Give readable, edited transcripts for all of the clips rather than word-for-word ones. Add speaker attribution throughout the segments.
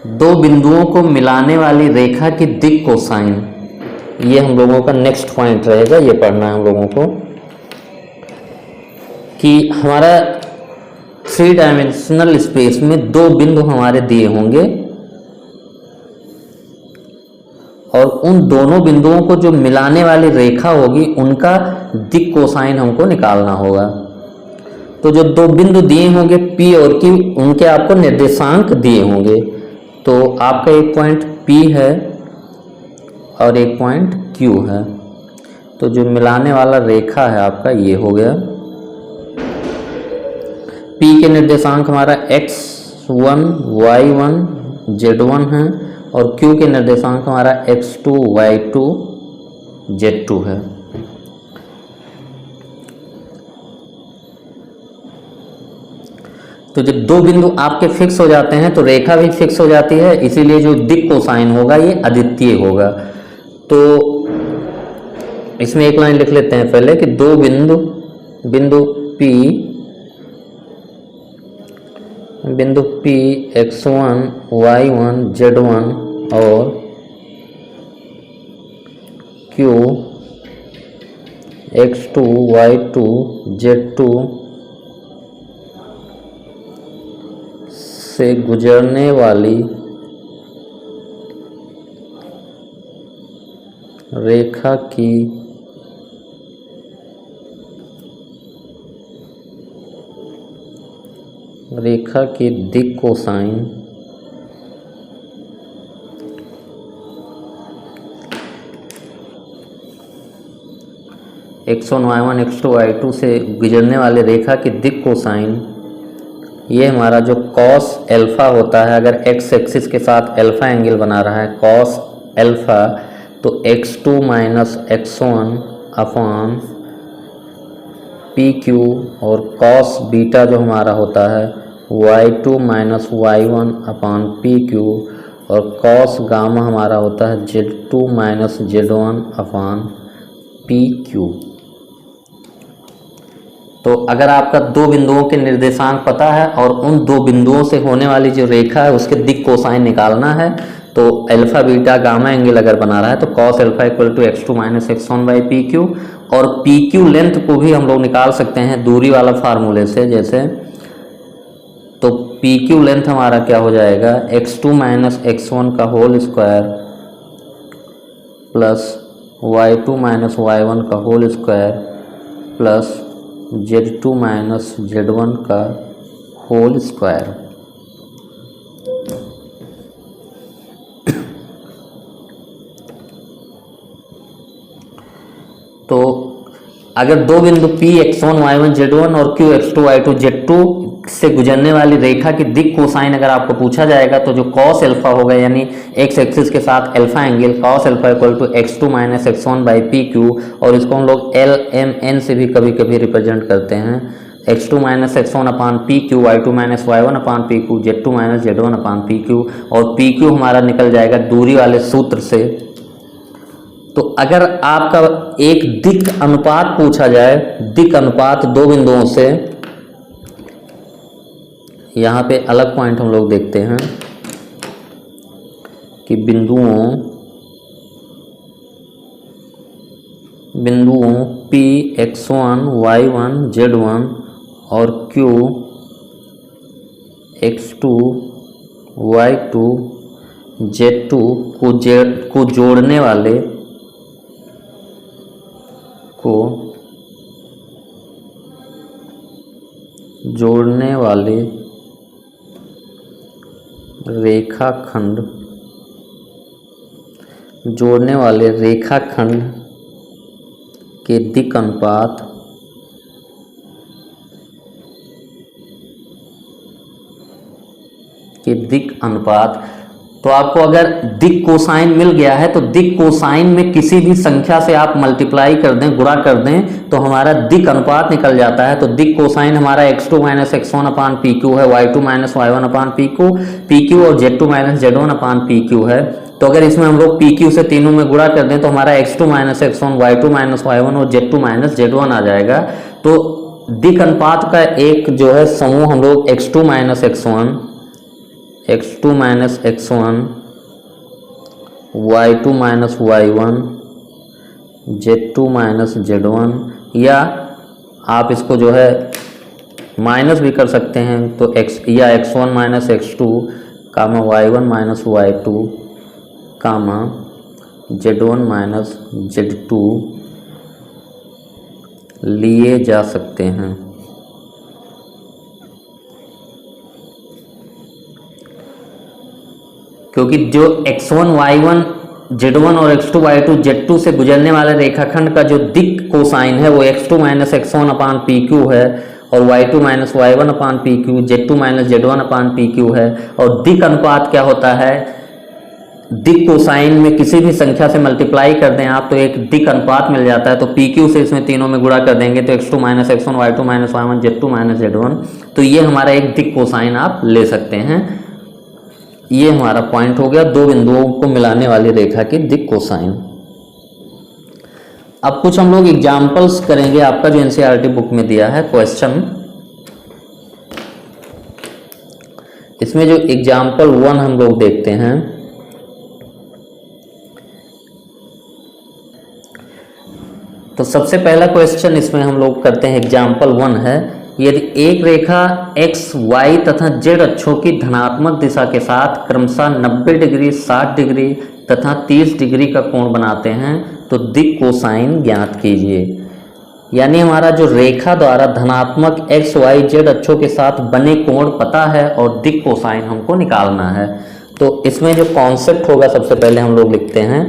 Speaker 1: दो बिंदुओं को मिलाने वाली रेखा की दिक् कोसाइन, ये हम लोगों का नेक्स्ट पॉइंट रहेगा, ये पढ़ना है हम लोगों को कि हमारा 3 डायमेंशनल स्पेस में दो बिंदु हमारे दिए होंगे और उन दोनों बिंदुओं को जो मिलाने वाली रेखा होगी उनका दिक् कोसाइन हमको निकालना होगा। तो जो दो बिंदु दिए होंगे P और Q, उनके आपको निर्देशांक दिए होंगे। तो आपका एक पॉइंट P है और एक पॉइंट Q है। तो जो मिलाने वाला रेखा है आपका ये हो गया। P के निर्देशांक हमारा x1 y1 z1 है और Q के निर्देशांक हमारा x2 y2 z2 है। तो जब दो बिंदु आपके फिक्स हो जाते हैं तो रेखा भी फिक्स हो जाती है, इसीलिए जो दिक् कोसाइन होगा ये अद्वितीय होगा। तो इसमें एक लाइन लिख लेते हैं पहले कि दो बिंदु P x1 y1 z1 और Q x2 y2 z2 से गुजरने वाली रेखा की दिक् cosine x1 y1 x2 y2 से गुजरने वाले रेखा की दिक् कोसाइन, ये हमारा जो cos अल्फा होता है, अगर x एक्सिस के साथ अल्फा एंगल बना रहा है cos अल्फा, तो x2 minus x1 upon PQ और cos बीटा जो हमारा होता है y2 minus y1 upon PQ और cos गामा हमारा होता है z2 minus z1 upon PQ। तो अगर आपका दो बिंदुओं के निर्देशांक पता है और उन दो बिंदुओं से होने वाली जो रेखा है उसके दिक् कोसाइन निकालना है, तो अल्फा बीटा गामा एंगल अगर बना रहा है तो cos alpha equal to x2 minus x1 by PQ, और PQ लेंथ को भी हम लोग निकाल सकते हैं दूरी वाला फार्मूले से। जैसे तो PQ लेंथ हमारा क्या हो जाएगा, x2 माइनस x1 का whole square plus y2 minus y1 का whole square plus z2 minus z1 का होल स्क्वायर। तो अगर दो बिंदु P x1 y1 z1 और Q x2 y2 z2 से गुजरने वाली रेखा की दिक् कोसाइन अगर आपको पूछा जाएगा, तो जो cos अल्फा होगा यानी x एक्सिस के साथ alpha angle cos alpha equal to x2 minus x1 by PQ, और इसको हम लोग LMN से भी कभी कभी रिप्रेजेंट करते हैं, x2 माइनस x1 अपान PQ y2 माइनस y1 अपान PQ z2 माइनस z1 अपान PQ, और PQ हमारा निकल जाएगा दूरी वाले सूत्र से। तो अगर आपका एक दिक् अनुपात पूछा जाए, दिक् अनुपात दो बिंदुओं से, यहाँ पे अलग पॉइंट हम लोग देखते हैं कि बिंदुओं P x1 y1 z1 और Q x2 y2 z2 को जोड़ने वाले रेखाखंड के दिक् अनुपात। तो आपको अगर दिक् कोसाइन मिल गया है तो दिक् कोसाइन में किसी भी संख्या से आप मल्टीप्लाई कर दें, गुणा कर दें, तो हमारा दिक् अनुपात निकल जाता है। तो दिक् कोसाइन हमारा x2 माइनस x1 अपान PQ है, y2 माइनस y1 अपान PQ और z2 माइनस z1 अपान PQ है। तो अगर इसमें हम लोग PQ से तीनों में गुणा कर दें तो हमारा x2 minus x1 y2 minus y1 और z2 माइनस z1 आ जाएगा। तो दिक् अनुपात का एक जो है समूह हम लोग x2 minus x1 x2 minus x1, y2 minus y1, z2 minus z1, या आप इसको जो है माइनस भी कर सकते हैं, तो x1 माइनस x2 कामा y1 माइनस y2 कामा z1 माइनस z2 लिए जा सकते हैं। क्योंकि जो x1 y1 z1 और x2 y2 z2 से गुजरने वाले रेखाखंड का जो दिक् कोसाइन है वो x2 माइनस x1 अपान पी क्यू है, और y2 minus y1 upon P Q, z2 minus z1 upon P Q है। और दिक् अनुपात क्या होता है, दिक् कोसाइन में किसी भी संख्या से मल्टीप्लाई कर दें आप तो एक दिक् अनुपात मिल जाता है, तो पी क्यू से इसमें तीनों में गुणा कर देंगे तो x2 minus x1 y2 minus y1 z2 minus z1, तो ये हमारा एक दिक् कोसाइन आप ले सकते हैं। ये हमारा पॉइंट हो गया दो बिंदुओं को मिलाने वाली रेखा की दिक् कोसाइन। अब कुछ हम लोग एग्जाम्पल्स करेंगे, आपका जो एनसीईआरटी बुक में दिया है क्वेश्चन, इसमें जो एग्जाम्पल 1 हम लोग देखते हैं। तो सबसे पहला क्वेश्चन इसमें हम लोग करते हैं, एग्जाम्पल 1 है, यदि एक रेखा x, y तथा z अक्षों की धनात्मक दिशा के साथ क्रमशः 90 डिग्री, 60 डिग्री तथा 30 डिग्री का कोण बनाते हैं तो दिक् कोसाइन ज्ञात कीजिए। यानी हमारा जो रेखा द्वारा धनात्मक x, y, z अक्षों के साथ बने कोण पता है और दिक् कोसाइन हमको निकालना है। तो इसमें जो कॉन्सेप्ट होगा सबसे पहले हम लोग लिखते हैं।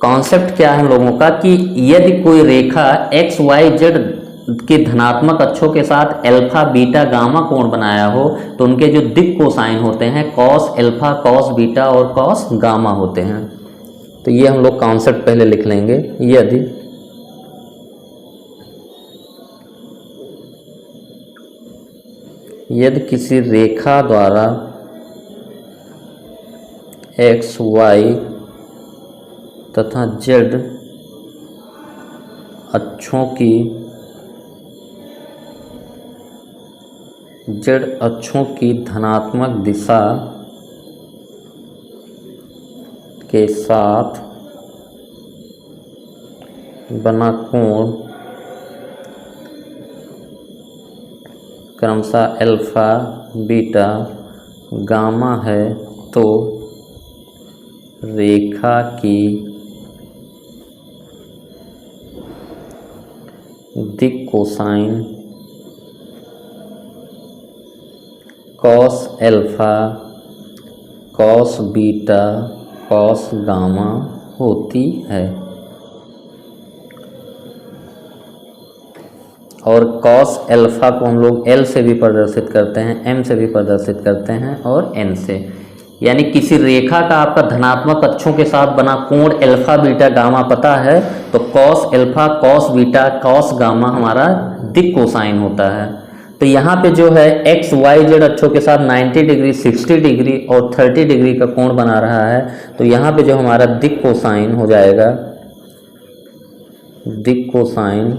Speaker 1: कॉन्सेप्ट क्या है हम लोगों का कि यदि कोई रेखा x, y, z के धनात्मक अक्षों के साथ अल्फा, बीटा, गामा कोण बनाया हो तो उनके जो दिक् कोसाइन होते हैं कॉस अल्फा, कॉस बीटा और कॉस गामा होते हैं। तो ये हम लोग कॉन्सेप्ट पहले लिख लेंगे। यदि किसी रेखा द्वारा x, y तथा z अक्षों की धनात्मक दिशा के साथ बना कोण क्रमशः अल्फा, बीटा, गामा है तो रेखा की दिक् cosine cos alpha, cos beta, cos gamma होती है। और कॉस अल्फा को हम लोग L से भी प्रदर्शित करते हैं, M से भी प्रदर्शित करते हैं और N से। यानी किसी रेखा का आपका धनात्मक अक्षों के साथ बना कोण अल्फा, बीटा, गामा पता है तो cos alpha, cos beta, cos gamma हमारा दिक् कोसाइन होता है। तो यहाँ पे जो है x, y, z अक्षों के साथ 90 डिग्री, 60 डिग्री और 30 डिग्री का कोण बना रहा है, तो यहाँ पे जो हमारा दिक् कोसाइन हो जाएगा, दिक् कोसाइन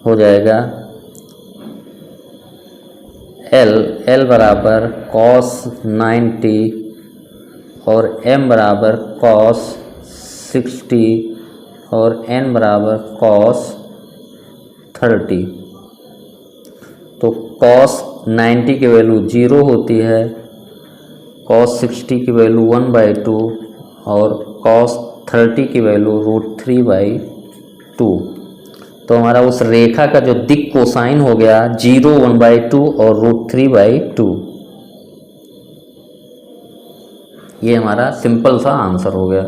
Speaker 1: हो जाएगा L बराबर कॉस 90 और M बराबर कॉस 60 और N बराबर कॉस 30। तो कॉस 90 की वैल्यू 0 होती है, कॉस 60 की वैल्यू 1/2 और कॉस 30 की वैल्यू √3/2। तो हमारा उस रेखा का जो दिक् कोसाइन हो गया 0, 1/2 और √3/2। ये हमारा सिंपल सा आंसर हो गया।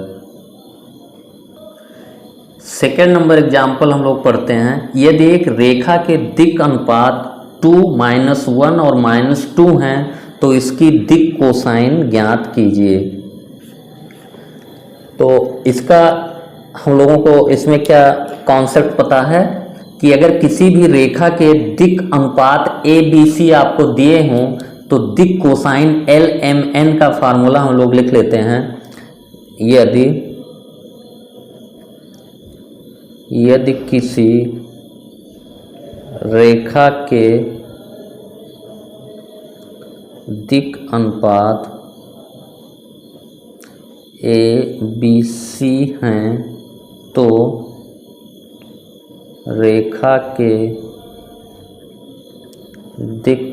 Speaker 1: सेकेंड नंबर एग्जाम्पल हम लोग पढ़ते हैं। यदि एक रेखा के दिक् अनुपात 2, -1 और -2 हैं तो इसकी दिक् कोसाइन ज्ञात कीजिए। तो इसका हम लोगों को इसमें क्या कॉन्सेप्ट पता है कि अगर किसी भी रेखा के दिक् अनुपात ABC आपको दिए हों तो दिक् कोसाइन LMN का फार्मूला हम लोग लिख लेते हैं। यदि किसी रेखा के दिक् अनुपात ए बी सी हैं तो रेखा के दिक्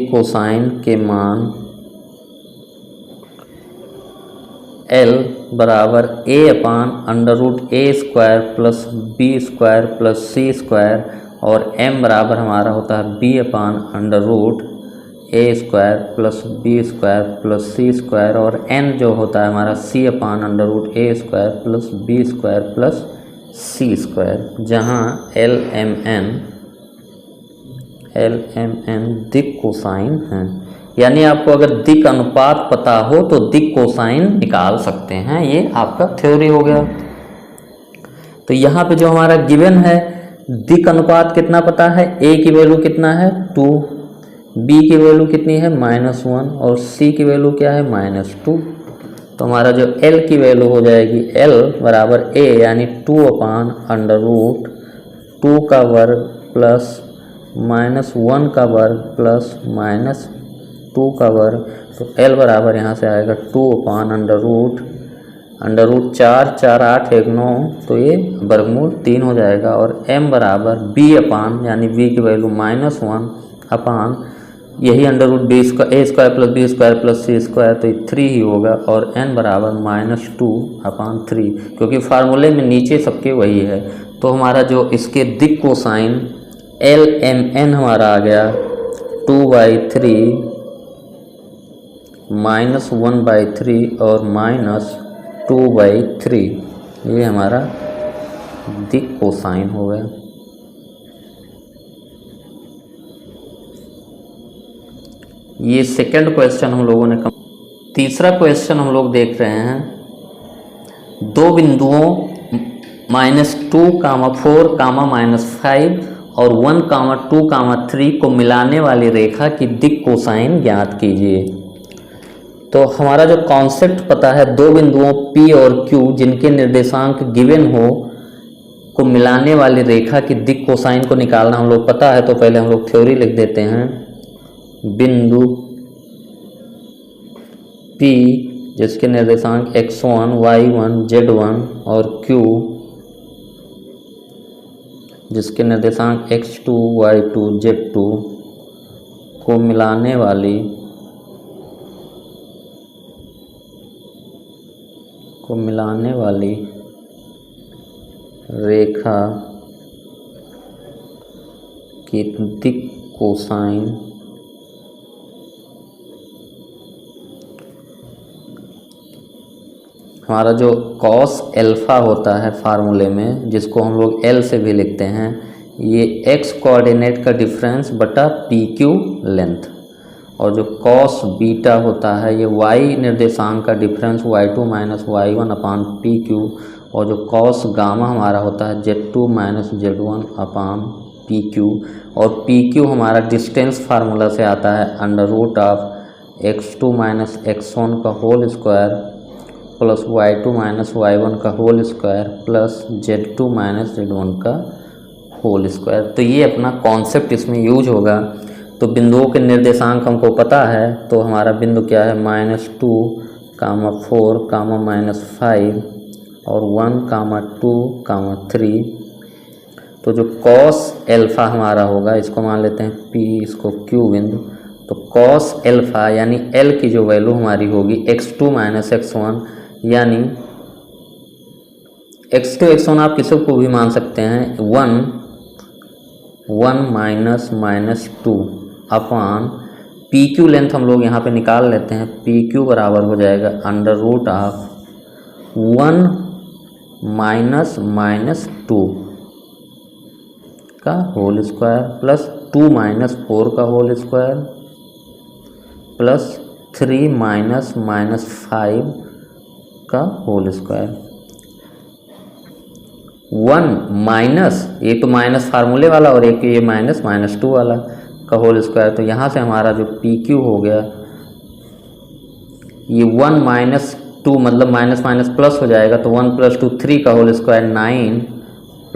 Speaker 1: कोसाइन के मान L बराबर a upon under root A square plus B square plus C square और m बराबर हमारा होता है b upon under root A square plus B square plus C square और n जो होता है हमारा c upon under root A square plus B square plus C square, जहाँ L M n दिक् कोसाइन है। यानी आपको अगर दिक् अनुपात पता हो तो दिक् कोसाइन निकाल सकते हैं। ये आपका थ्योरी हो गया। तो यहाँ पे जो हमारा गिवन है दिक् अनुपात कितना पता है, a की वैल्यू कितना है 2, b की वैल्यू कितनी है -1 और c की वैल्यू क्या है -2। तो हमारा जो l की वैल्यू हो जाएगी l बराबर a यानी 2 अपान अंडर रूट 2 का वर्ग प्लस -1 का वर्ग प्लस -2 का वर्ग। तो L बराबर यहाँ से आएगा 2 अपान अंडर रूट 4 4 8 1 9, तो ये वर्गमूल 3 हो जाएगा। और M बराबर B अपान यानी B की वैल्यू -1 अपान यही under root A square plus B square plus C square, तो ये 3 ही होगा। और n बराबर -2 अपान 3, क्योंकि फार्मूले में नीचे सबके वही है। तो हमारा जो इसके दिक् कोसाइन LMN हमारा आ गया 2/3 -1/3 और -2/3, ये हमारा दिक् कोसाइन हो गया। ये सेकंड क्वेश्चन हम लोगों ने तीसरा क्वेश्चन हम लोग देख रहे हैं। दो बिंदुओं -2, -4, -5 और 1, 2, 3 को मिलाने वाली रेखा की दिक् कोसाइन ज्ञात कीजिए। तो हमारा जो कॉन्सेप्ट पता है, दो बिंदुओं P और Q जिनके निर्देशांक गिवन हो को मिलाने वाली रेखा की दिक् कोसाइन को निकालना हम लोग पता है। तो पहले हम लोग थ्योरी लिख देते हैं। बिंदु P जिसके निर्देशांक x1, y1, z1 और Q जिसके निर्देशांक x2, y2, z2 को मिलाने वाली रेखा की दिक् कोसाइन हमारा जो कॉस एल्फा होता है फार्मूले में, जिसको हम लोग L से भी लिखते हैं, ये x कोऑर्डिनेट का डिफरेंस बटा PQ लेंथ, और जो कॉस बीटा होता है ये y निर्देशांक का डिफरेंस y2 - y1 अपान PQ, और जो कॉस गामा हमारा होता है z2 - z1 अपान PQ, और PQ हमारा डिस्टेंस फार्मूला से आता है under root of x2 - x1 का whole square plus y2 - y1 का whole square plus z2 - z1 का होल स्क्वायर। तो ये अपना कॉन्सेप्ट इसमें यूज होगा। तो बिंदुओं के निर्देशांक हमको पता है, तो हमारा बिंदु क्या है -2, -4, -5 और 1, 2, 3। तो जो कॉस एल्फा हमारा होगा, इसको मान लेते हैं P, इसको Q बिंदु। तो कॉस एल्फा यानी L की जो वैल्यू हमारी होगी x2 - x1, यानी x2 x1 आप किसी को भी मान सकते हैं 1 -2 अपान PQ लेंथ हम लोग यहाँ पे निकाल लेते हैं। PQ बराबर हो जाएगा अंडर रूट ऑफ 1 -2 का होल स्क्वायर प्लस 2 - 4 का होल स्क्वायर प्लस 3 -5 का होल स्क्वायर। 1 माइनस, ये तो माइनस फार्मूले वाला और एक ये -2 वाला का होल स्क्वायर। तो यहाँ से हमारा जो PQ हो गया, ये 1 - 2 मतलब माइनस माइनस प्लस हो जाएगा, तो 1 + 2 3 का होल स्क्वायर 9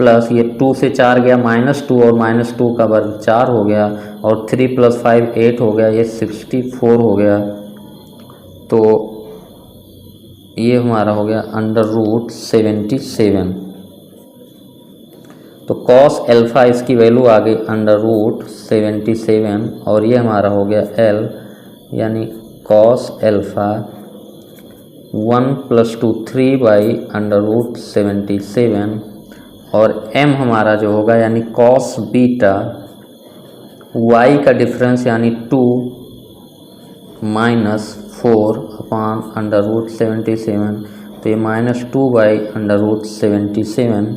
Speaker 1: प्लस ये 2 से 4 गया -2 और -2 का वर्ग 4 हो गया और 3 + 5 8 हो गया, ये 64 हो गया। तो ये हमारा हो गया √77। तो कॉस अल्फ़ा इसकी वैल्यू आ गई √77 और ये हमारा हो गया L यानी कॉस अल्फ़ा 1 + 2 3/√77 और m हमारा जो होगा यानी कॉस बीटा y का डिफरेंस यानी 2 - 4/√77, तो ये -2/√77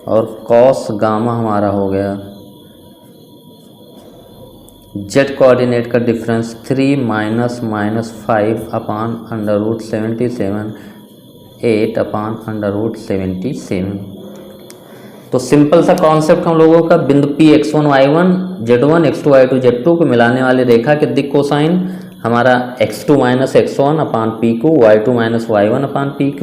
Speaker 1: और कॉस गामा हमारा हो गया z कोऑर्डिनेट का डिफरेंस 3 - -5/√77 8/√77। तो सिंपल सा कॉन्सेप्ट हम लोगों का बिंदु P x1 y1 z1 x2 y2 z2 को मिलाने वाली रेखा के दिक् कोसाइन हमारा x2 - x1/PQ, y2 - y1/PQ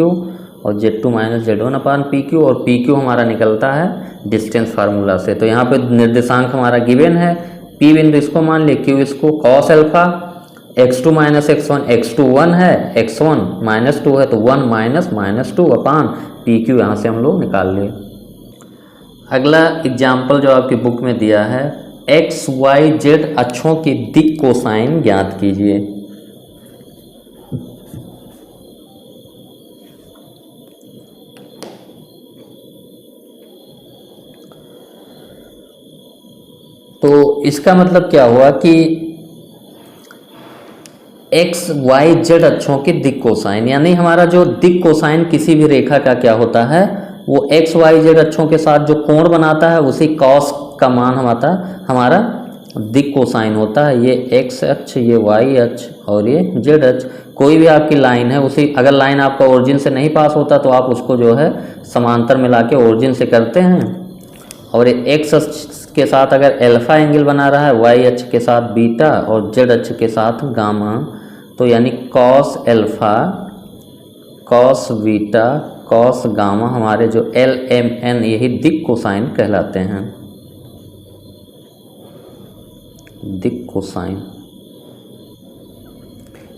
Speaker 1: और z2 - z1/PQ और PQ हमारा निकलता है डिस्टेंस फार्मूला से। तो यहाँ पे निर्देशांक हमारा गिवन है, P बिंदु इसको मान लिया, Q इसको, cos alpha x2 - x1 x2 1 है, x1 -2 है तो 1 - -2/PQ यहाँ से हम लोग निकाल लिए। अगला एग्जाम्पल जो आपकी बुक में दिया है, एक्स वाई जेड अक्षों की दिक् कोसाइन ज्ञात कीजिए। तो इसका मतलब क्या हुआ कि एक्स वाई जेड अक्षों की दिक् कोसाइन, यानी हमारा जो दिक् कोसाइन किसी भी रेखा का क्या होता है, वो एक्स वाई जेड अक्षों के साथ जो कोण बनाता है उसी कॉस का मान हमारा दिक् कोसाइन होता है। ये एक्स अक्ष, ये वाई अक्ष और ये जेड अक्ष। कोई भी आपकी लाइन है, उसी अगर लाइन आपका ओरिजिन से नहीं पास होता तो आप उसको जो है समांतर मिला के ओरिजिन से करते हैं। और ये एक्स अक्ष के साथ अगर अल्फा एंगल बना रहा है, वाई अक्ष के साथ बीटा और जेड अक्ष के साथ गामा, तो यानी cos alpha, cos beta, cos gamma हमारे जो LMN यही दिक् कोसाइन कहलाते हैं। दिक् कोसाइन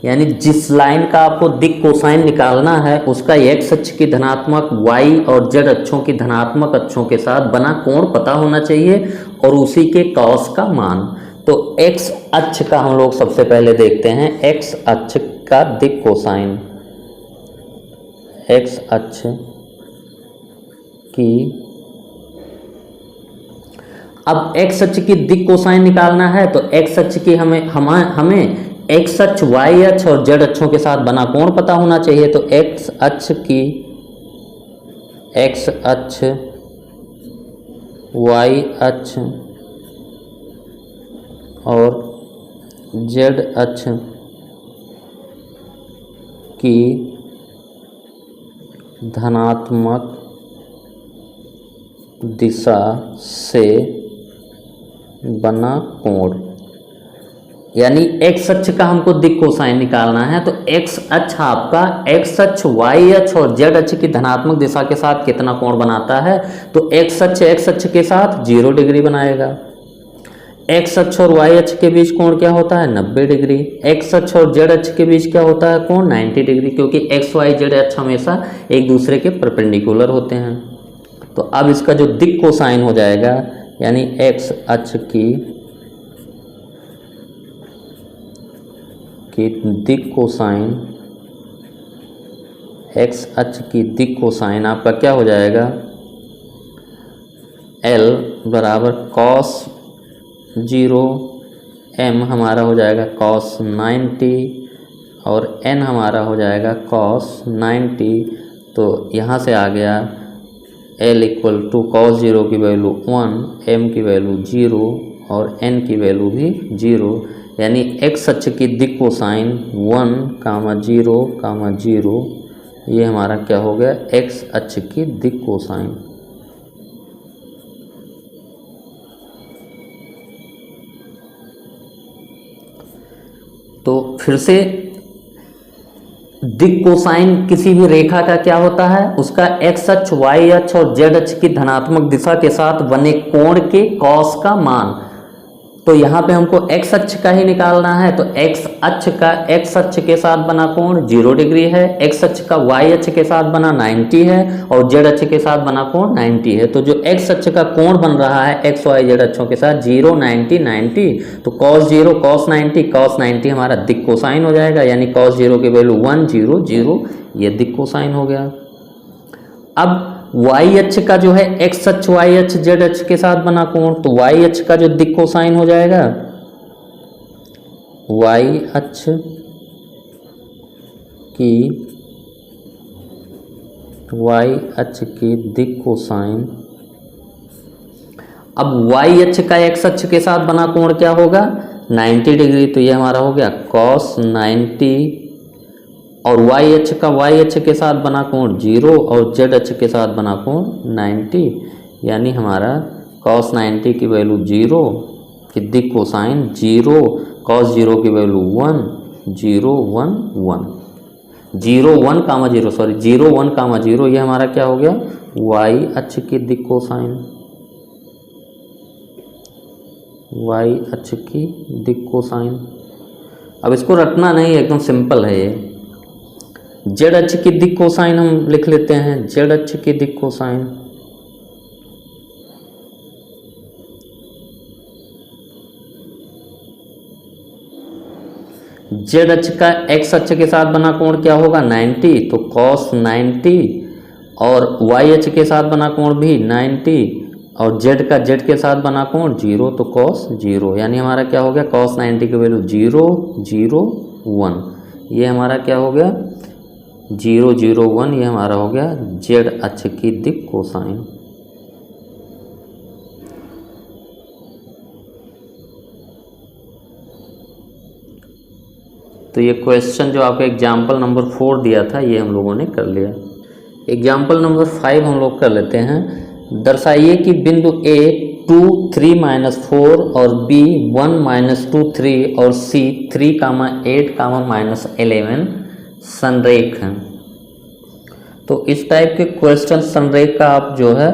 Speaker 1: यानी जिस लाइन का आपको दिक् कोसाइन निकालना है उसका एक्स अक्ष की धनात्मक, वाई और जेड अक्षों की धनात्मक अक्षों के साथ बना कोण पता होना चाहिए और उसी के कॉस का मान। तो एक्स अक्ष का हम लोग सबसे पहले देखते हैं, एक्स अक्ष का दिक् कोसाइन, एक्स अक्ष की, अब एक्स अक्ष की दिक् कोसाइन निकालना है तो एक्स अक्ष की हमें एक्स अक्ष, वाई अक्ष और जेड अक्षों के साथ बना कोण पता होना चाहिए। तो एक्स अक्ष की, एक्स अक्ष, वाई अक्ष और जेड अक्ष की धनात्मक दिशा से बना कोण, यानी एक्स अक्ष का हमको दिक् कोसाइन निकालना है। तो एक्स अक्ष आपका एक्स अक्ष, वाई अक्ष और जेड अक्ष की धनात्मक दिशा के साथ कितना कोण बनाता है, तो एक्स अक्ष के साथ 0 डिग्री बनाएगा। एक्स अक्ष और वाई अक्ष के बीच कोण क्या होता है, 90 डिग्री। एक्स अक्ष और जेड अक्ष के बीच क्या होता है कोण, 90 डिग्री, क्योंकि एक्स वाई जेड अक्ष हमेशा एक दूसरे के परपेंडिकुलर होते हैं। तो अब इसका जो दिक् कोसाइन हो जाएगा, यानी एक्स अक्ष की दिक् कोसाइन, एक्स अक्ष की दिक् कोसाइन आपका क्या हो जाएगा, L बराबर कॉस 0, M हमारा हो जाएगा कॉस 90 और N हमारा हो जाएगा कॉस 90। तो यहाँ से आ गया L = कॉस 0 की वैल्यू 1, M की वैल्यू 0 और N की वैल्यू भी 0, यानी एक्स अक्ष की दिक् कोसाइन 1, 0, 0, ये हमारा क्या हो गया, एक्स अक्ष की दिक् कोसाइन। तो फिर से दिक् कोसाइन किसी भी रेखा का क्या होता है, उसका एक्स अक्ष, वाई अक्ष और जेड अक्ष की धनात्मक दिशा के साथ बने कोण के कॉस का मान। तो यहाँ पे हमको एक्स अक्ष का ही निकालना है, तो एक्स अक्ष के साथ बना कोण 0 डिग्री है, एक्स अक्ष का वाई अक्ष के साथ बना 90 है और जेड अक्ष के साथ बना कोण 90 है। तो जो एक्स अक्ष का कोण बन रहा है एक्स वाई जेड अक्षों के साथ 0 90 90, तो cos 0 cos 90 हमारा दिक् कोसाइन हो जाएगा, यानी cos 0 की वैल्यू 1 0 0, ये दिक् कोसाइन हो गया। अब वाई अक्ष का जो है एक्स अक्ष वाई अक्ष जेड अक्ष के साथ बना कोण, तो वाई अक्ष का जो दिक् कोसाइन हो जाएगा वाई अक्ष की दिक् कोसाइन। अब वाई अक्ष का एक्स अक्ष के साथ बना कोण क्या होगा 90 डिग्री, तो ये हमारा हो गया cos 90, और वाई अक्ष का वाई अक्ष के साथ बना कोण 0 और जेड अक्ष के साथ बना कोण 90, यानी हमारा cos 90 की वैल्यू 0 की दिक् कोसाइन 0 cos 0 की वैल्यू 1 0 1 1 0 1 कामा 0 सॉरी 0 1 कामा 0, ये हमारा क्या हो गया वाई अक्ष की दिक् कोसाइन, वाई अक्ष की दिक् कोसाइन। अब इसको रटना नहीं, एकदम सिंपल है ये। जेड अक्ष की दिक् कोसाइन हम लिख लेते हैं, जेड अक्ष की दिक् कोसाइन जेड अक्ष का एक्स अक्ष के साथ बना कोण क्या होगा 90, तो cos 90, और वाई अक्ष के साथ बना कोण भी 90 और जेड का जेड के साथ बना कोण 0, तो cos 0, यानी हमारा क्या हो गया cos 90 की वैल्यू 0 0 1, ये हमारा क्या हो गया 0 0 1, ये हमारा हो गया जेड अक्ष की दिक् कोसाइन। तो ये क्वेश्चन जो आपको एग्जाम्पल नंबर 4 दिया था ये हम लोगों ने कर लिया। एग्जाम्पल नंबर 5 हम लोग कर लेते हैं। दर्शाइए कि बिंदु A 2 3 -4 और B 1 -2 3 और C 3, 8, -11 संरेख हैं। तो इस टाइप के क्वेश्चन संरेख का आप जो है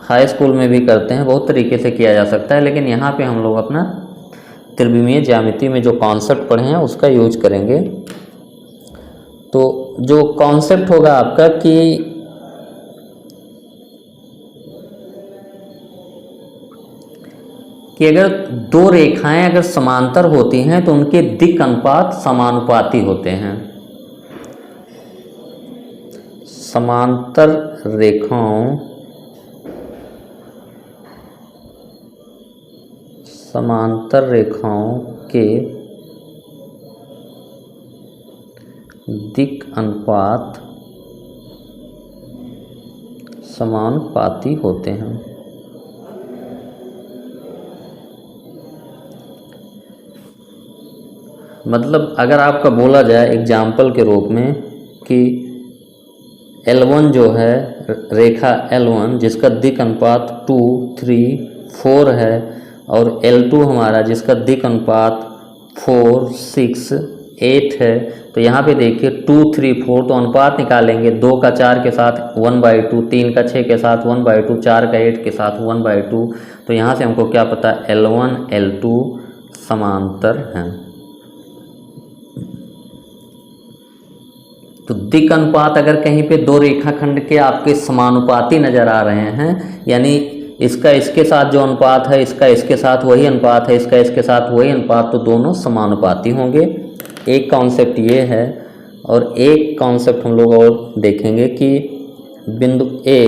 Speaker 1: हाई स्कूल में भी करते हैं, बहुत तरीके से किया जा सकता है, लेकिन यहाँ पे हम लोग अपना त्रिविमीय ज्यामिति में जो कॉन्सेप्ट पढ़े हैं उसका यूज करेंगे। तो जो कॉन्सेप्ट होगा आपका कि अगर दो रेखाएं अगर समांतर होती हैं तो उनके दिक् अनुपात समानुपाती होते हैं। समांतर रेखाओं के दिक् अनुपात समानुपाती होते हैं। मतलब अगर आपका बोला जाए एग्जाम्पल के रूप में कि L1 जो है रेखा L1 जिसका दिक् अनुपात 2 3 4 है और L2 हमारा जिसका दिक् अनुपात 4 6 8 है, तो यहाँ पे देखिए 2 3 4 तो अनुपात निकालेंगे, 2 का 4 के साथ 1/2, 3 का 6 के साथ 1/2, 4 का 8 के साथ 1/2। तो यहाँ से हमको क्या पता L1 L2 समांतर हैं। तो दिक् अनुपात अगर कहीं पे दो रेखाखंड के आपके समानुपाती नज़र आ रहे हैं, यानी इसका इसके साथ जो अनुपात है इसका इसके साथ वही अनुपात है, इसका इसके साथ वही अनुपात, तो दोनों समानुपाती होंगे। एक कॉन्सेप्ट ये है, और एक कॉन्सेप्ट हम लोग और देखेंगे कि बिंदु A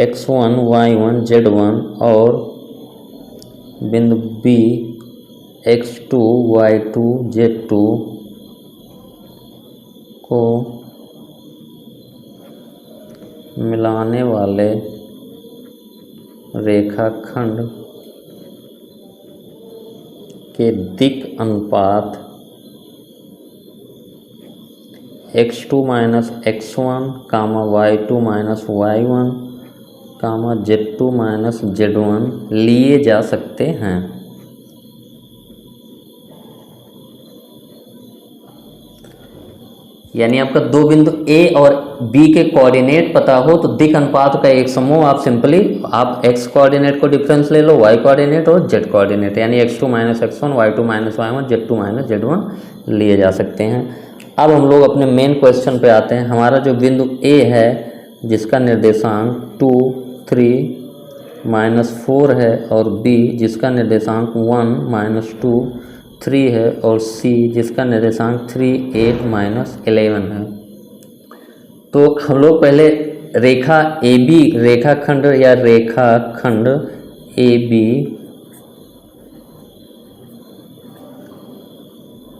Speaker 1: x1 y1 z1 और बिंदु B x2 y2 z2 को मिलाने वाले रेखाखंड के दिक् अनुपात x2 - x1, y2 - y1, z2 - z1 लिए जा सकते हैं। यानी आपका दो बिंदु A और B के कोऑर्डिनेट पता हो तो दिक् अनुपात का एक समूह आप सिंपली आप x कोऑर्डिनेट को डिफरेंस ले लो, y कोऑर्डिनेट और z कोऑर्डिनेट, यानी x2 - x1 y2 - y1 z2 - z1 लिए जा सकते हैं। अब हम लोग अपने मेन क्वेश्चन पे आते हैं। हमारा जो बिंदु A है जिसका निर्देशांक 2 3 - 4 है और B जिसका निर्देशांक 1 - 2 3 है और C जिसका निर्देशांक 3 8 - 11 है। तो हम लोग पहले रेखा AB रेखाखंड या रेखाखंड AB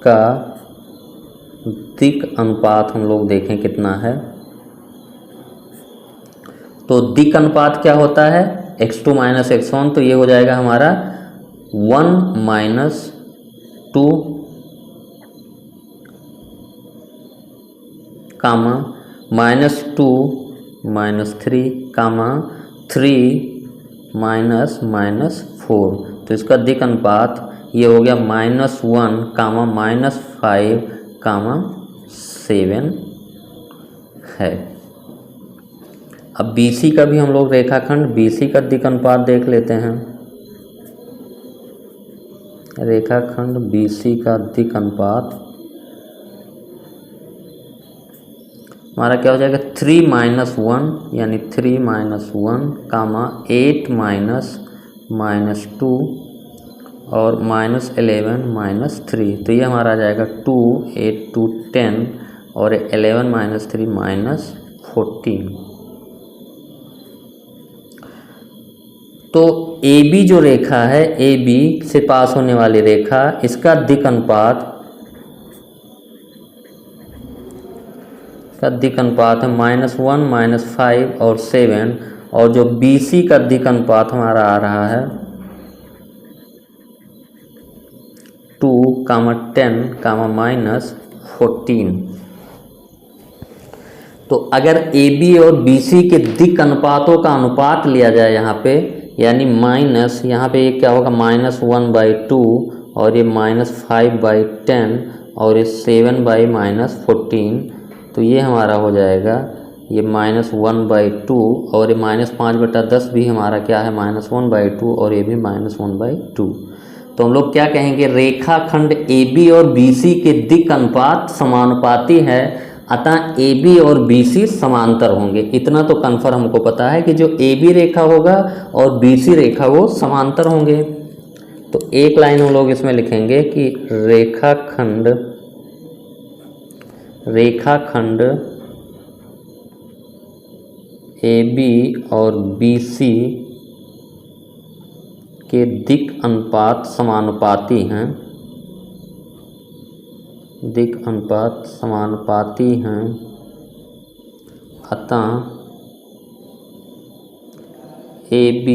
Speaker 1: का दिक् अनुपात हम लोग देखें कितना है। तो दिक् अनुपात क्या होता है, x2 - x1, तो ये हो जाएगा हमारा 1 - 2 कामा -2 - 3 कामा 3 - 4। तो इसका दिक् अनुपात ये हो गया -1 कामा -5 कामा 7 है। अब BC का भी हम लोग रेखाखंड BC का दिक् अनुपात देख लेते हैं। रेखाखंड BC का दिक् अनुपात हमारा क्या हो जाएगा 3 - 1 यानी 3 - 1 कामा 8 - 2 और -11 - 3। तो ये हमारा आ जाएगा 2 8 2 10 और 11 - 3 -14। तो AB जो रेखा है AB से पास होने वाली रेखा, इसका दिक् अनुपात है -1 - 5 और 7। और जो BC का दिक् अनुपात हमारा आ रहा है 2 10 -14। तो अगर AB और BC के दिक् अनुपातों का अनुपात लिया जाए यहाँ पे, यानी माइनस यहाँ पे ये क्या होगा -1/2 और ये -5/10 और ये 7/-14। तो ये हमारा हो जाएगा ये -1/2 और ये -5/10 भी हमारा क्या है -1/2 और ये भी -1/2। तो हम लोग क्या कहेंगे, रेखाखंड AB और BC के दिक् अनुपात समानुपाती है, अतः AB और BC समांतर होंगे। इतना तो कन्फर्म हमको पता है कि जो AB रेखा होगा और BC रेखा वो समांतर होंगे। तो एक लाइन हम लोग इसमें लिखेंगे कि रेखाखंड AB और BC के दिक् अनुपात समानुपाती हैं, दिक् अनुपात समानुपाती हैं, अतः AB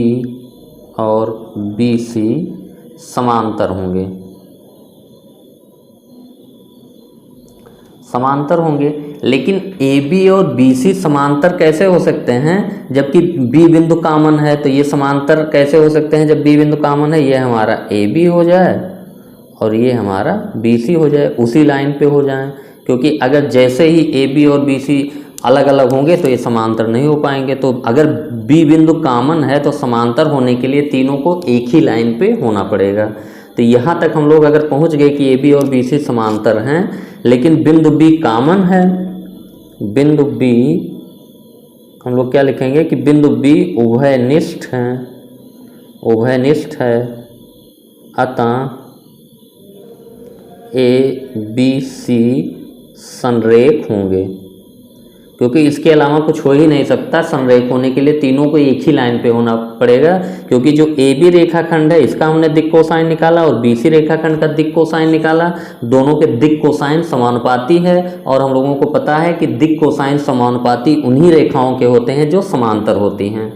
Speaker 1: और BC समांतर होंगे, समांतर होंगे। लेकिन AB और BC समांतर कैसे हो सकते हैं जबकि B बिंदु कॉमन है। तो ये समांतर कैसे हो सकते हैं जब B बिंदु कॉमन है, ये हमारा AB हो जाए और ये हमारा BC हो जाए, उसी लाइन पे हो जाए। क्योंकि अगर जैसे ही AB और BC अलग अलग होंगे तो ये समांतर नहीं हो पाएंगे। तो अगर B बिंदु कॉमन है तो समांतर होने के लिए तीनों को एक ही लाइन पे होना पड़ेगा। तो यहाँ तक हम लोग अगर पहुँच गए कि AB और BC समांतर हैं, लेकिन बिंदु B कॉमन है, बिंदु B हम लोग क्या लिखेंगे कि बिंदु B उभयनिष्ठ है, उभयनिष्ठ है, अतः ABC संरेख होंगे। क्योंकि इसके अलावा कुछ हो ही नहीं सकता, संरेख होने के लिए तीनों को एक ही लाइन पे होना पड़ेगा। क्योंकि जो AB रेखाखंड है इसका हमने दिक् कोसाइन निकाला और BC रेखाखंड का दिक् कोसाइन निकाला, दोनों के दिक् कोसाइन समानुपाती है। और हम लोगों को पता है कि दिक् कोसाइन समानुपाती उन्हीं रेखाओं के होते हैं जो समांतर होती हैं।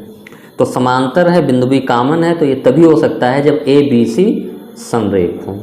Speaker 1: तो समांतर है, बिंदु B कॉमन है, तो ये तभी हो सकता है जब ABC संरेख हो।